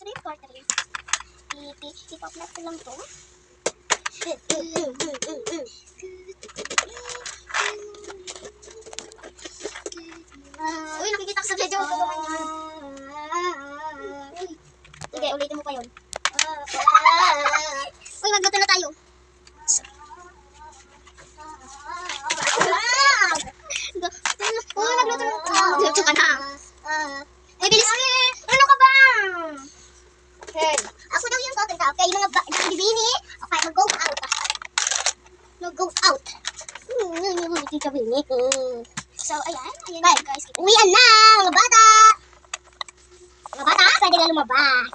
yung quarter. I-pop-net ko lang to. Uy, nakikita ko sa video. Sige, ulitin mo pa yun. Uy, magluto na tayo. Uy, magluto na tayo. Magluto ka na. Uy, bilis. Ano ka ba? Okay. Ako daw yung total ka. Okay, mga bibini. Okay, mag-go out. Mag-go out. So, ayan. Ayan guys. Uwian na, mga bata. Mga bata, pwede na lumabas.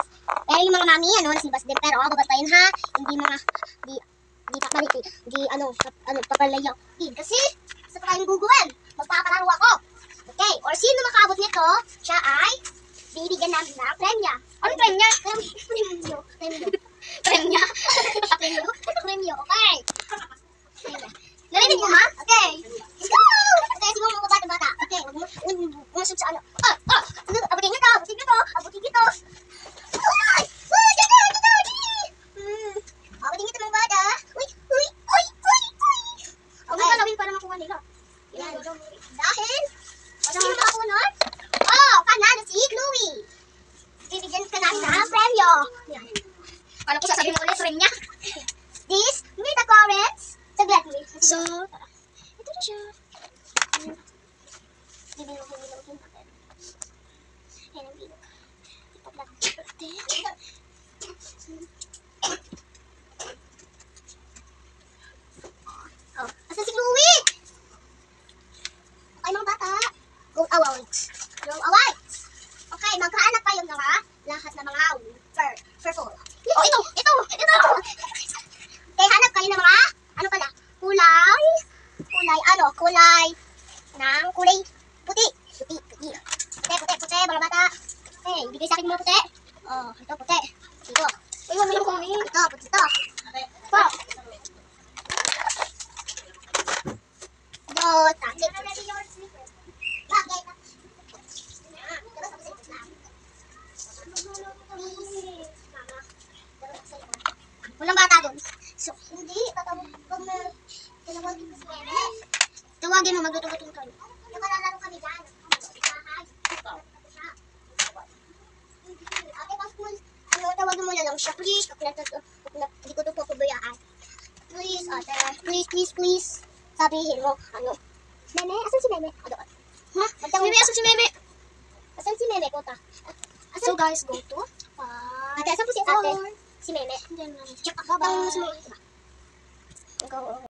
Pero yung mga mami, nasilbas din. Pero, babas pa yun ha. Hindi mga, papalayaw. Kasi, sa kayong guguan, magpapararo ako. Okay, or sino makaabot nito, siya ay bibigyan namin ng premya. Ano premya? Premya? Premyo, okay. Narinig mo ha? Okay. Let's go! Okay, sige mga bata-bata. Okay, umusap sa ano. Abutin nyo to, abutin nyo to, abutin nyo to. Ay! Abutin nyo to mga bata. Uy! Ang galawin para makuha nila. Yan. Dahil, sino makakuha nun? Panalo si Chloe. Bibigyan ka namin ng premyo. Yan. Paano ko sasabihin mo ulit premya? This, read the comments. Saglat mo. So, ito na siya. Bibilog natin. Ayan ang bilog. Ipag-vlog natin. Asan si Chloe? Okay mga bata. Go out. Go out. Okay, magkahanap tayo ng lahat ng mga fur. Ito. Okay, hanap kayo ng mga kulay puti. Puti, mga bata. Okay, bigay sa akin mga puti. Ito puti. Ito. Uy, wag mo lang kami. Ito, puti ito. Ito. Walang bata doon. So, hindi. Tawagin mo, magluto-luto kami. Nakalalaro kami dyan. Ate, paspool. Tawagin mo na lang siya. Please, hindi ko ito papabayaan. Please, ate. Please. Sabihin mo, Meme? Asan si Meme? Ha? Meme, asan si Meme? Asan si Meme, kota? So guys, go to. Ate, asan po si ate? Si Meme. Check ako. Go.